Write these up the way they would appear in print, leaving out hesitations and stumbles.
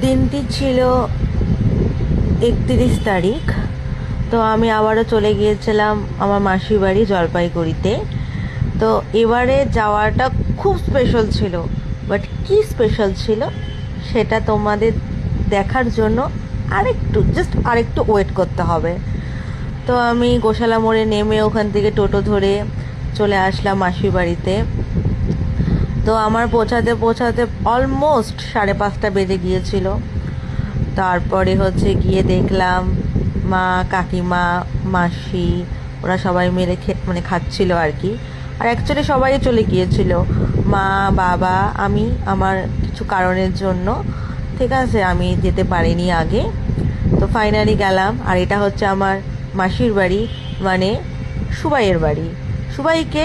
দিনটি ছিল 31 তারিখ। তো আমি আবারও চলে গিয়েছিলাম আমার মাসির বাড়ি জলপাইগুড়িতে। তো এবারে যাওয়াটা খুব স্পেশাল ছিল, বাট কি স্পেশাল ছিল সেটা তোমাদের দেখার জন্য আরেকটু ওয়েট করতে হবে। তো আমি গোশালা মোড়ে নেমে ওখান থেকে টোটো ধরে চলে আসলাম মাসির বাড়িতে। তো আমার পৌঁছাতে অলমোস্ট 5:30 বেজে গিয়েছিল। তারপরে গিয়ে দেখলাম মা, কাকিমা, মাসি ওরা সবাই মিলে খাচ্ছিল আর কি। আর অ্যাকচুয়ালি সবাই চলে গিয়েছিল, মা, বাবা, আমি আমার কিছু কারণের জন্য, ঠিক আছে, আমি যেতে পারিনি আগে। তো ফাইনালি গেলাম। আর এটা হচ্ছে আমার মাসির বাড়ি, মানে সুবাইয়ের বাড়ি। সুবাইকে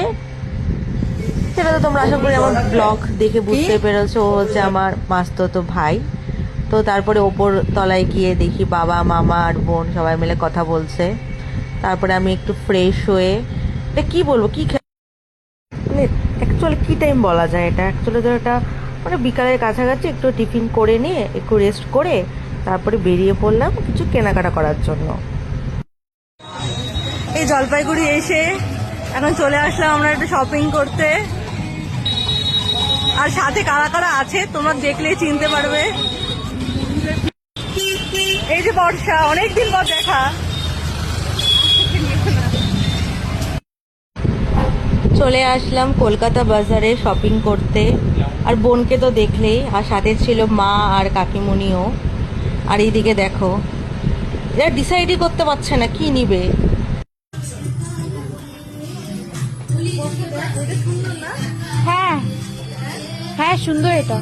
সেটা তো তোমরা আশা করি আমার ব্লগ দেখে বুঝতে পেরেছো, ও হচ্ছে আমার মাস্তুতো ভাই। তো তারপরে ওপর তলায় গিয়ে দেখি বাবা, মামা আর বোন সবাই মিলে কথা বলছে। তারপরে আমি একটু ফ্রেশ হয়ে, এটা কী বলবো, মানে অ্যাকচুয়ালি কী টাইম বলা যায় এটা, অ্যাকচুয়ালি তো এটা মানে বিকালের কাছাকাছি একটু টিফিন করে নিয়ে একটু রেস্ট করে তারপরে বেরিয়ে পড়লাম কিছু কেনাকাটা করার জন্য। এই জলপাইগুড়ি এসে এখন চলে আসলাম আমরা একটু শপিং করতে। আর সাথে কারা কারা আছে তোমরা দেখলেই চিনতে পারবে। এই যে বর্ষা, অনেকদিন পর দেখা। চলে আসলাম কলকাতা বাজারে শপিং করতে। আর বোনকে তো দেখলেই, আর সাথে ছিল মা আর কাকিমণিও। আর এইদিকে দেখো, এরা ডিসাইডই করতে পারছে না কি নিবে। হ্যাঁ হ্যাঁ, সুন্দর এটা।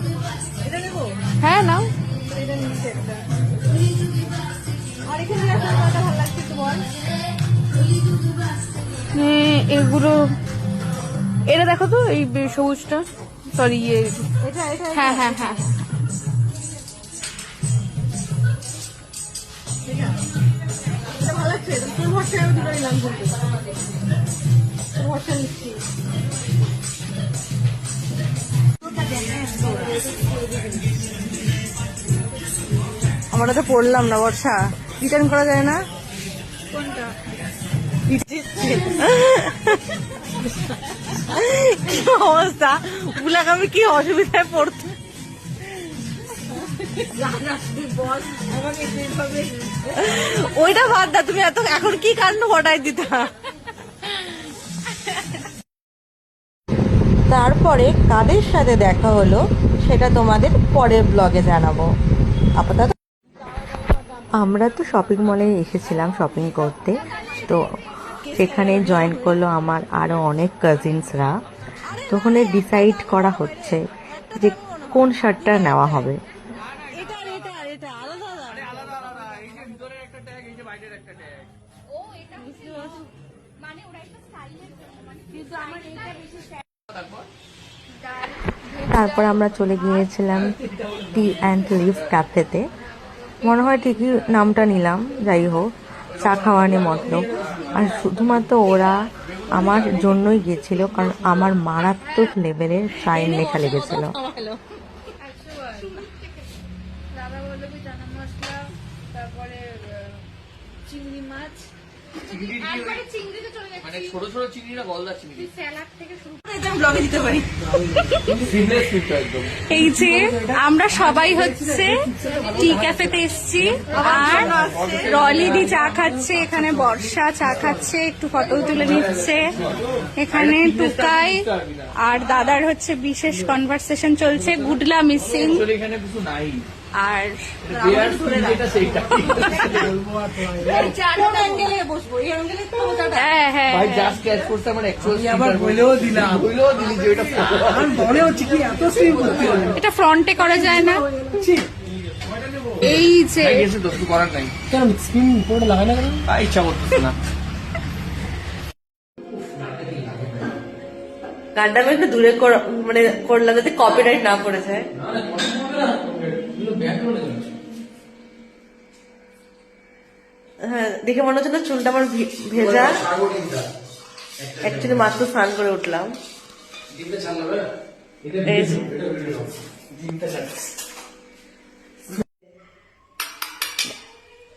হ্যাঁ নাও। এগুলো, এটা দেখো তো, এই সবুজটা, সরি ইয়ে, হ্যাঁ হ্যাঁ হ্যাঁ। আমরা তো পড়লাম না বর্ষা, রিটার্ন করা যায় না। কোনটা? কি অবস্থা, বুলাক আমি কি অসুবিধায় পড়তো। ওইটা বাদ দা, তুমি এত এখন কি কাণ্ড ঘটাই দিতা। তারপরে কাদের সাথে দেখা হলো সেটা তোমাদের পরের ব্লগে জানাবো। আপাতত আমরা তো শপিং মলে এসেছিলাম শপিং করতে। তো সেখানে জয়েন করলো আমার আরও অনেক কাজিনসরা। তো ওখানে ডিসাইড করা হচ্ছে যে কোন শার্টটা নেওয়া হবে। তারপর আমরা চলে গিয়েছিলাম টি অ্যান্ড লিভ ক্যাফেতে। মনে হয় ঠিকই নামটা নিলাম, যাই হোক, চা খাওয়ানি মতলব। আর শুধুমাত্র ওরা আমার জন্যই গিয়েছিল, কারণ আমার মারাত্মক লেভেলের শাইন লেখা লেগেছিল। চিংড়ি মাছ, মানে ছোট ছোট চিংড়িটা গলদা চিংড়ি। এই যে আমরা সবাই হচ্ছে টি ক্যাফেতে এসছি, আর রলিদি চা খাচ্ছে, এখানে বর্ষা চা খাচ্ছে, একটু ফটো তুলে নিচ্ছে। এখানে টুকাই আর দাদার হচ্ছে বিশেষ কনভারসেশন চলছে, গুডলা মিসিং। এখানে কিছু নাই। আর হ্যাঁ হ্যাঁ, ভাই জাস্ট ক্যাচ করতে আমার অ্যাকচুয়ালি আবার বলেও দিলি যে এটা আমার মনে হচ্ছে কি এত সিম করতে হবে, এটা ফ্রন্টে করা যায় না। এই যে গেছে তো কিছু করার নাই, কেন স্ক্রিন বোর্ড লাগাই না, কেন ইচ্ছা করতেছে না। গানটা আমি একটু দূরে মানে করলাম যাতে কপিরাইট না পড়ে যায়। হ্যাঁ, দেখে মনে হচ্ছে না চুলটা আমার ভেজা। অ্যাকচুয়ালি মাত্র স্নান করে উঠলাম।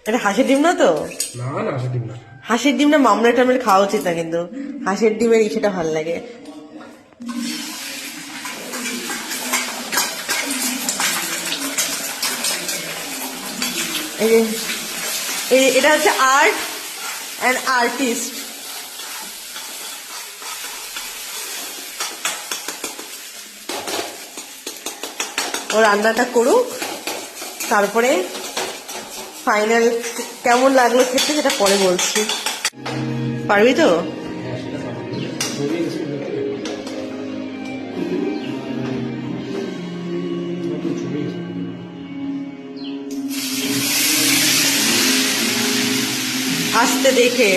এটা হাঁসের ডিম না তো? না না সেদিন না। হাঁসের ডিমটা মামলা টামলা খাওয়া উচিত না, কিন্তু হাঁসের ডিমের ইসেটা ভালো লাগে। এই যে এটা হচ্ছে আর্ট অ্যান্ড আর্টিস্ট। ও রান্নাটা করুক, তারপরে ফাইনাল কেমন লাগলো খেতে সেটা পরে বলছি। পারবি তো? আসতে দেখে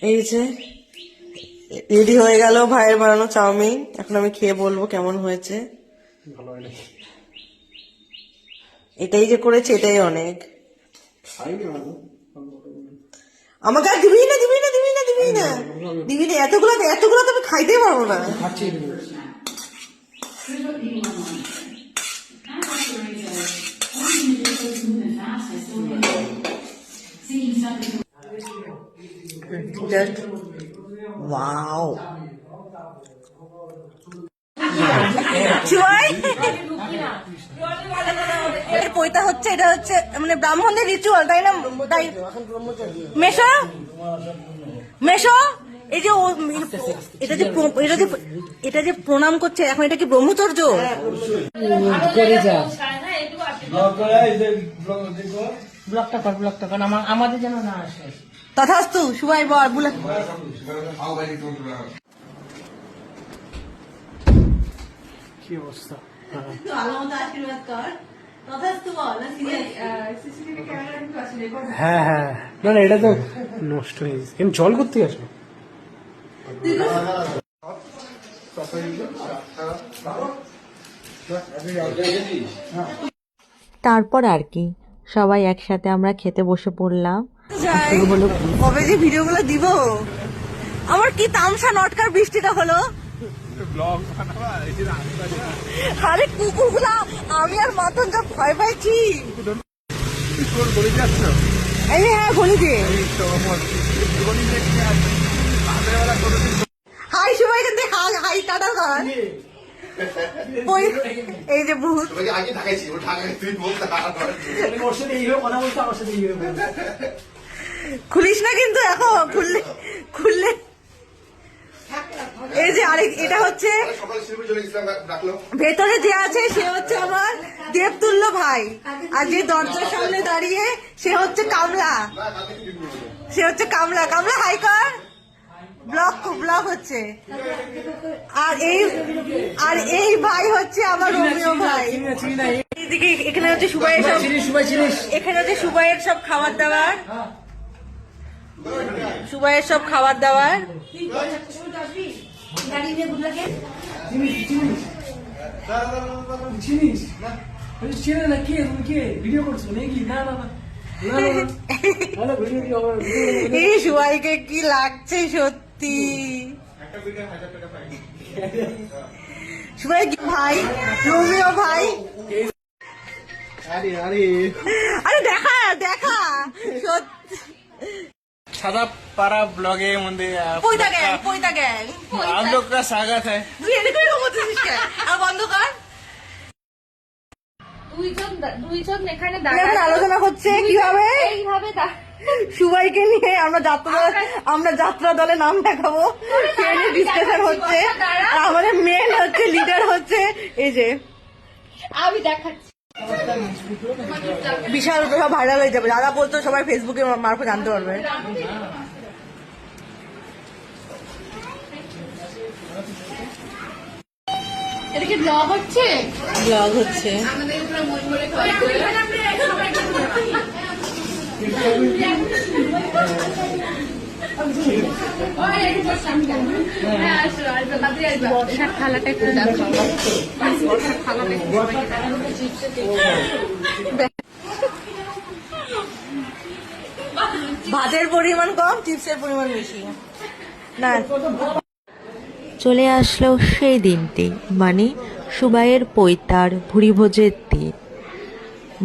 এই যে রেডি হয়ে গেল ভাইয়ের বানানো চাউমিন। এখন আমি খেয়ে বলবো কেমন হয়েছে। ভালো হয় না। এটাই যে করেছে এটাই অনেক। খাইনি ভালো। আমাকে আর দিবি না, দিবি না, দিবি না, দিবি না, দিবি না। এতগুলো এতগুলো তো আমি খাইতেই পারবো না। খাচ্ছি জাস্ট ওয়াও। পৈতা হচ্ছে, এটা হচ্ছে মানে ব্রাহ্মণদের রিচুয়াল, তাই না? তাই মেশো মেশো এই যে এটা যে প্রণাম করছে এখন, এটা কি ব্রহ্মচর্য? ব্লকটা কারণ আমাদের যেন না আসে। তথাস্তু সুবাই বল বুলা। কি অবস্থা? আশীর্বাদ কর, তথাস্তু বল। হ্যাঁ হ্যাঁ, না না এটা তো নষ্ট হয়ে গেছে। কিন্তু জল করতে আসো। তারপর আর কি সবাই একসাথে আমরা খেতে বসে পড়লাম। কবে যে ভিডিওগুলো দিব। আমার কি তামসা নটকার বৃষ্টিটা হলো। আরে কুকুরগুলা আমি আর মাতন যা ভয় পাইছি। এই হ্যাঁ গলিতে। হাই সবাইকে দেখ, হাই টাটা কর। এই যে ভূত খুলিস না কিন্তু এখন, খুললে এই যে আরেক এটা হচ্ছে ভেতরে যে আছে সে হচ্ছে আমার দেবতুল্য ভাই, আর যে দরজার সামনে দাঁড়িয়ে সে হচ্ছে কামলা। সে হচ্ছে কামলা। কামলা হাই কর। ব্লগ হচ্ছে। আর এই ভাই হচ্ছে আমার রোমিও ভাই। এইদিকে এখানে হচ্ছে সুবাইয়ের সব, এখানে হচ্ছে সুবাইয়ের সব খাবার দাবার, সুবাইয়ের সব খাবার দাবার। ভিডিও করছো নাকি? না না না, এই সুবাইকে কি লাগছে সত্যি। সুবাই ভাই, রোমিও ভাই। আরে দেখা দেখা সত্যি। सादा पारा ब्लॉगे मध्ये পয়তা গ্যাং आप लोग का स्वागत है। তুই এদিকে বলতেছিস কেন? আর বন্ধ কর। দুইজন এখানে এখন আলোচনা হচ্ছে কিভাবে এইভাবে সুবাইকে নিয়ে আমরা যাত্রা দলে নাম দেখাবো, সেই নিয়ে ডিসকাশন হচ্ছে। আর আমাদের মেন হচ্ছে লিডার হচ্ছে এই যে আমি দেখাচ্ছি। বিশাল সব ভাইরাল হয়ে যাবে। যারা বলতো সবাই ফেসবুকে মারফত জানতে পারবে। এটা কি ব্লগ হচ্ছে? ব্লগ হচ্ছে। বর্ষার থালাটা একটু দেখাও। বর্ষার থালাটা একটু ভাতের পরিমাণ কম, চিপসের পরিমাণ বেশি। না চলে আসলো সেই দিনটি, মানে সুবাইয়ের পৈতার ভুরিভোজের দিন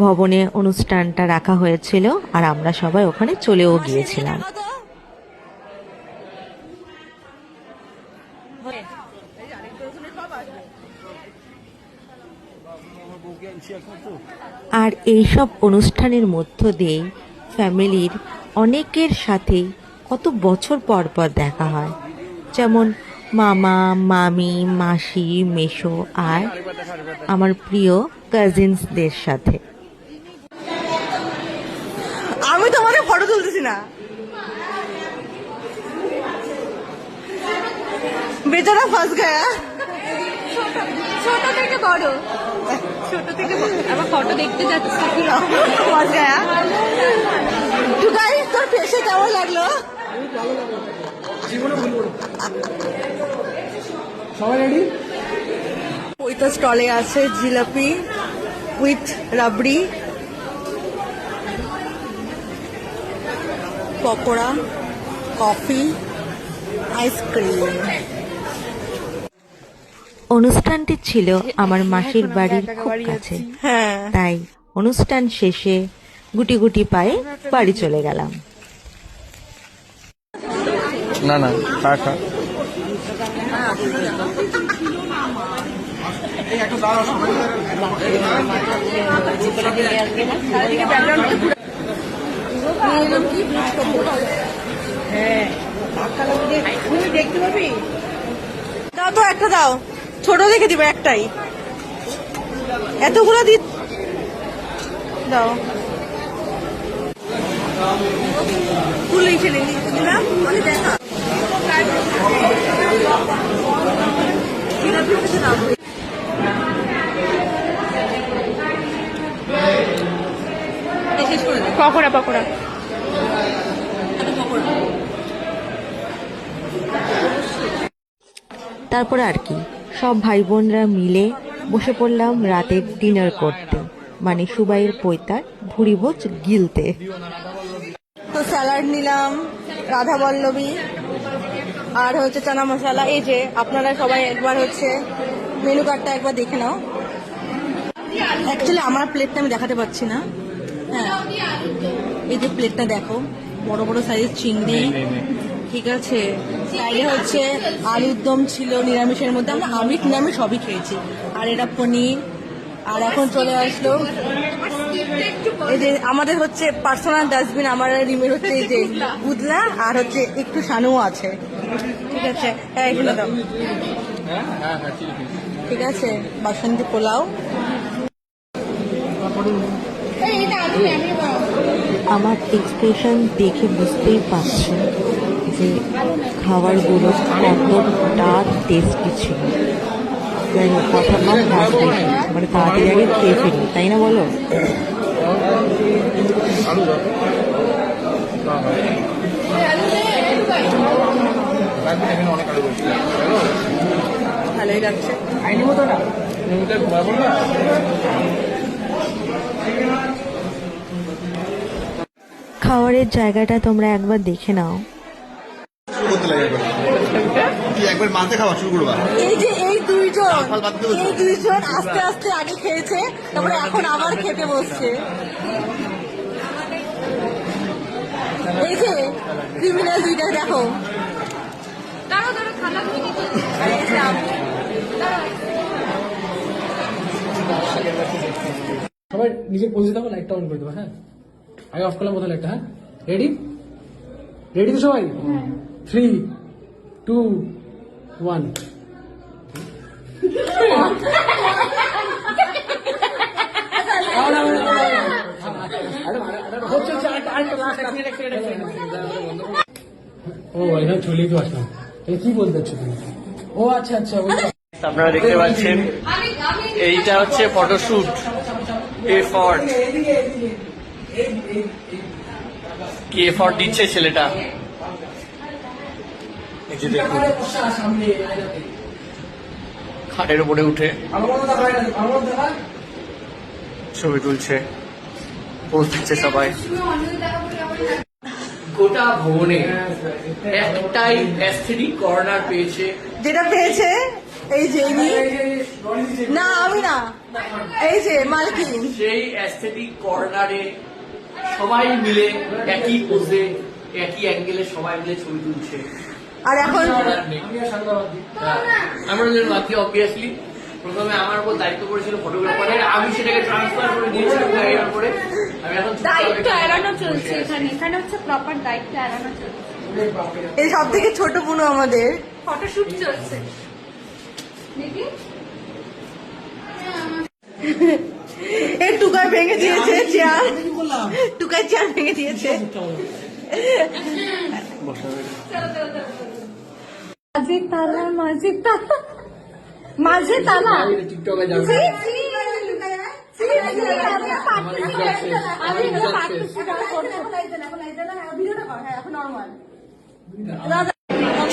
ভবনে অনুষ্ঠানটা রাখা হয়েছিল, আর আমরা সবাই ওখানে চলেও গিয়েছিলাম। আর এইসব অনুষ্ঠানের মধ্য দিয়ে ফ্যামিলির অনেকের সাথেই কত বছর পর পর দেখা হয়, যেমন মামা, মামি, মাসি, মেশো আর আমার প্রিয় কাজিনসদের সাথে। আমি তোমাকে ফটো তুলতেছি না, বেচারা ফাঁস গায়া। ছোট থেকে বড়, ছোট থেকে বড়, আবার ফটো দেখতে যাচ্ছি ফাঁস গায়া। টুকাই, তোর ফেসে কেমন লাগলো? সবাই রেডি? ওই তো স্টলে আছে jalebi with rabri, pakora, coffee, ice cream. অনুষ্ঠানটি ছিল আমার মাসির বাড়ির খুব কাছে, হ্যাঁ, তাই অনুষ্ঠান শেষে গুটি গুটি পায়ে বাড়ি চলে গেলাম। না না, খা খা। দেখতে পাবি? দাও তো, একটা দাও, ছোট দেখে দিবে একটাই, এতগুলো দাও। ফুলই ফেলে দিলাম, মানে দেখা পকোড়া পকোড়া। তারপর আর কি, সব ভাই বোনরা মিলে বসে পড়লাম রাতের ডিনার করতে, মানে সুবাইয়ের পৈতার ভুরিভোজ গিলতে। তো স্যালাড নিলাম, রাধা বল্লভী, আর হচ্ছে চানা মশলা। এই যে আপনারা সবাই একবার হচ্ছে মেনু কার্ডটা একবার দেখে নাও। অ্যাকচুয়ালি আমার প্লেটটা আমি দেখাতে পারছি না। হ্যাঁ, এই যে প্লেটটা দেখো, বড় বড় সাইজের চিংড়ি, ঠিক আছে। তাইলে হচ্ছে আলুর দম ছিল নিরামিষের মধ্যে, আমরা আমিষ নিরামিষ সবই খেয়েছি। আর এটা পনির। আর এখন চলে আসলো এই যে আমাদের হচ্ছে পার্সোনাল ডাস্টবিন, আমার রিমের হচ্ছে এই যে উদলা, আর হচ্ছে একটু সানুও আছে, ঠিক আছে। হ্যাঁ, এগুলো দাও, ঠিক আছে। বাসন্তী পোলাও। আমার এক্সপ্রেশন দেখে বুঝতেই পারছেন যে খাবারগুলো কতটা টেস্টি ছিল। যাই হোক, কথা কম কাজ বেশি, মানে তাড়াতাড়ি আগে খেয়ে ফেলি, তাই না বলো? ভালোই লাগছে। খাবারের জায়গাটা তোমরা একবার দেখে নাও। একবার মাঝে খাওয়া শুরু করবা। এই যে এই দুইজন আস্তে আস্তে আগে খেয়েছে, তারপরে এখন আবার খেতে বসছে। এই যে ক্রিমিনাল দুইটা দেখো। সবাই নিজের পজিশন থাকো, লাইটটা অন করে দেবো। হ্যাঁ, আগে অফ করলাম বোধহয় লাইটটা। হ্যাঁ, রেডি? রেডি তো সবাই? 3, 2, 1। ও এখানে চলেই তো আসলাম। কি বলতে চাচ্ছ তুমি? ও আচ্ছা আচ্ছা, আপনারা দেখতে পাচ্ছেন এইটা হচ্ছে ফটোশুট এফর্ট, কি এফর্ট দিচ্ছে ছেলেটা। এই যে দেখুন, খাটের উপরে উঠে ছবি তুলছে, পোজ দিচ্ছে সবাই। গোটা ভবনে একটাই অ্যাস্থেটিক কর্নার পেয়েছে, যেটা পেয়েছে এই যে ইনি। না আমি না, এই যে মালকিন। সেই অ্যাস্থেটিক কর্নারে সবাই মিলে একই পোজে একই অ্যাঙ্গেলে সবাই মিলে ছবি তুলছে। আর এখন আমরা যেন বাকি অবভিয়াসলি প্রথমে আমার উপর দায়িত্ব পড়েছিল ফটোগ্রাফারের, আমি সেটাকে ট্রান্সফার করে দিয়েছিলাম জায়গার পরে। আমি এখন দায়িত্ব এড়ানো চলছে এখানে, এখানে হচ্ছে প্রপার দায়িত্ব এড়ানো চলছে। এই সব থেকে ছোট বোন আমাদের। ফটোশুট চলছে দেখি। এই টুকায় ভেঙে দিয়েছে চেয়ার, টুকায় চেয়ার ভেঙে দিয়েছে। মাঝে তালা, মাঝে তালা, মাঝে তালা। টিকটকে যাবে।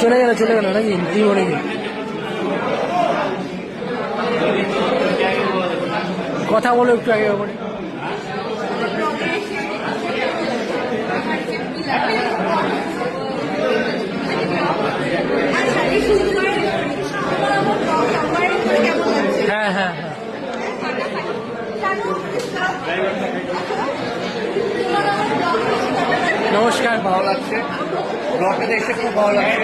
চলে গেল নাকি কি মনে কি কথা বলো একটু আগে ওপরে। হ্যাঁ হ্যাঁ হ্যাঁ নমস্কার, ভালো লাগছে ব্লগটা দেখতে, খুব ভালো লাগছে।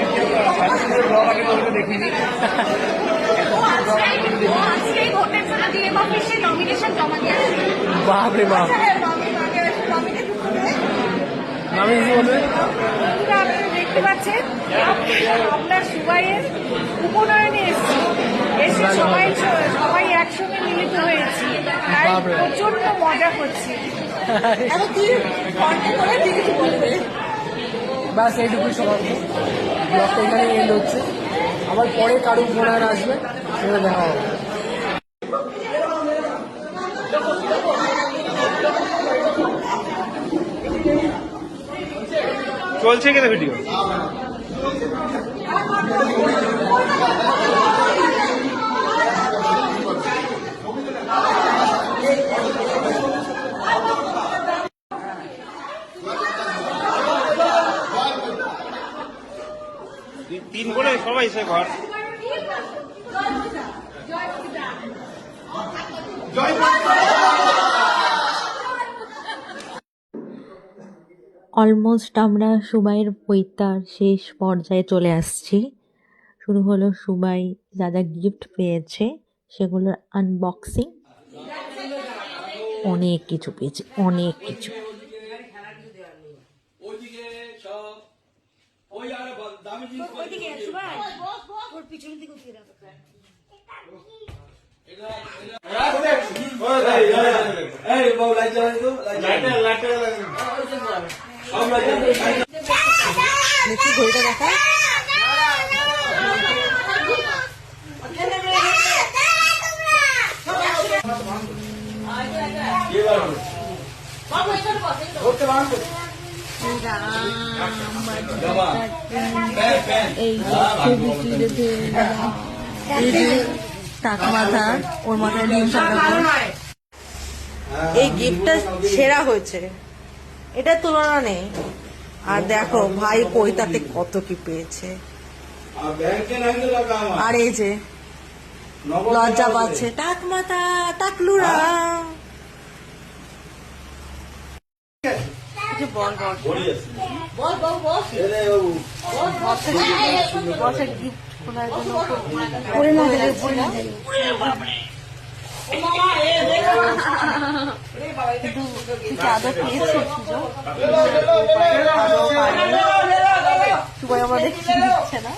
ব্লগ আগে বলতে দেখিনি। আজকেই ভোটের জন্য ডিএম অফিসে নমিনেশন জমা দিয়েছে। বাপ রে বাপ। আমি কি বলবে? বন্ধুরা, আপনারা দেখতে পাচ্ছেন আপনার সুবাইয়ের উপনয়নে এসেছি, এসে সবাই একসঙ্গে মিলিত হয়েছি, তাই বাপরে। প্রচন্ড মজা করছি। এখন তুই কন্টেন্ট করে তুই কিছু বলবে। ব্যাস এইটুকুই সবার। ব্লগটা এখানে এন্ড হচ্ছে, আবার পরে কারো ফোন আর আসবে, সেটা দেখা হবে। চলছে কিনা ভিডিও? তিন বলে সবাই সে ঘর অলমোস্ট আমরা সুবাইয়ের পৈতার শেষ পর্যায়ে চলে আসছি। শুরু হলো সুবাই যা যা গিফট পেয়েছে সেগুলোর আনবক্সিং। অনেক কিছু পেয়েছে, অনেক কিছু। দেখি ঘড়িটা দেখা। এই টাক মাথা, ওর মাথায় ডিম সাদা। এই গিফটটা সেরা হয়েছে, এটা তুলনা নেই। আর দেখো ভাই পৈতাতে কত কি পেয়েছে। আর এই যে লজ্জা পাচ্ছে, টাক মাথা টাকলুরা। বল বল বল বল বল গিফট খোলার জন্য পরে না দিলে কিন্তু কিছু আদর পেয়েছে সবাই আমরা দেখতে দিচ্ছে না,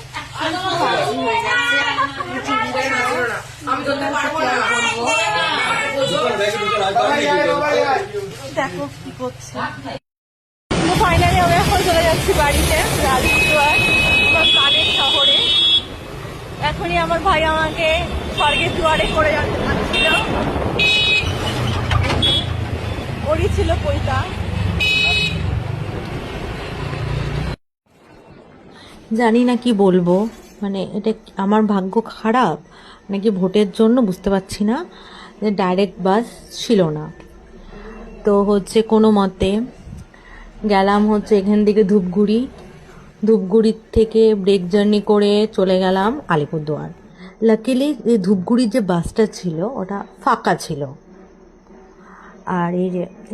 দেখো কি করছে। ফাইনালি আমরা এখন চলে যাচ্ছি বাড়িতে, রাজপুর কানের শহরে। এখনই আমার ভাই আমাকে স্বর্গের দুয়ারে করে যাচ্ছিল, ওরই ছিল পৈতা। জানি না কি বলবো, মানে এটা আমার ভাগ্য খারাপ নাকি ভোটের জন্য বুঝতে পারছি না, যে ডাইরেক্ট বাস ছিল না। তো হচ্ছে কোনো মতে গেলাম হচ্ছে এখান থেকে ধূপগুড়ির থেকে ব্রেক জার্নি করে চলে গেলাম আলিপুরদুয়ার। লাকিলি এই ধূপগুড়ির যে বাসটা ছিল ওটা ফাঁকা ছিল। আর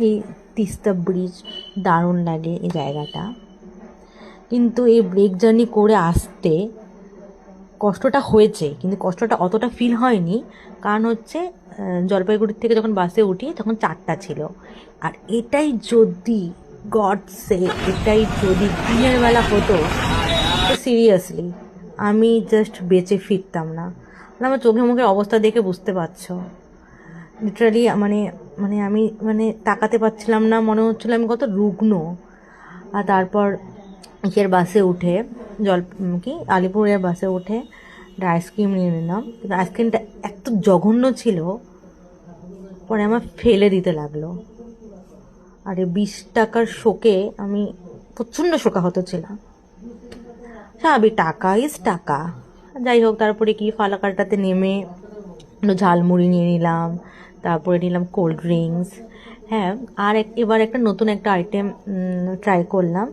এই তিস্তা ব্রিজ দারুণ লাগে এই জায়গাটা, কিন্তু এই ব্রেক জার্নি করে আসতে কষ্টটা হয়েছে, কিন্তু কষ্টটা অতটা ফিল হয়নি। কারণ হচ্ছে জলপাইগুড়ির থেকে যখন বাসে উঠি তখন 4টা ছিল। আর এটাই যদি এটাই যদি দিনের বেলা হতো তো সিরিয়াসলি আমি জাস্ট বেঁচে ফিরতাম না। আমার চোখে মুখের অবস্থা দেখে বুঝতে পারছো, লিটারালি আমি তাকাতে পারছিলাম না, মনে হচ্ছিল আমি কত রুগ্ন। আর তারপর এর বাসে উঠে আলিপুরের বাসে উঠে একটা আইসক্রিম নিয়ে নিলাম, কিন্তু আইসক্রিমটা এত জঘন্য ছিল পরে আমার ফেলে দিতে লাগলো। আর এই 20 টাকার শোকে আমি প্রচণ্ড শোকাহত ছিলাম। স্বাভাবিক, টাকা ইজ টাকা। যাই হোক, তারপরে কি ফালাকাটাতে নেমে ঝালমুড়ি নিয়ে নিলাম, তারপরে নিলাম কোল্ড ড্রিঙ্কস। হ্যাঁ, আর এবার নতুন একটা আইটেম ট্রাই করলাম,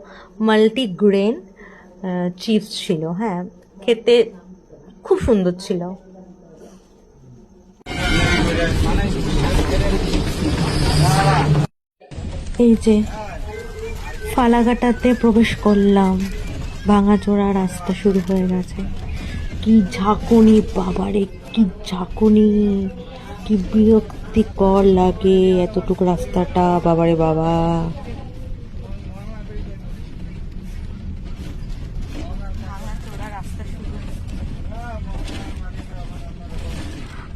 মাল্টিগ্রেন চিপস ছিল। হ্যাঁ, খেতে খুব সুন্দর ছিল। এই যে ফালাকাটাতে প্রবেশ করলাম, ভাঙাচোরা রাস্তা শুরু হয়ে গেছে। কি ঝাঁকুনি বাবারে, কি ঝাঁকুনি, কি বিরক্তিকর লাগে এতটুকু রাস্তাটা, বাবারে বাবা।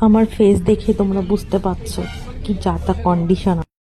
আমার ফেস দেখে তোমরা বুঝতে পারছো কি যাতা কন্ডিশন।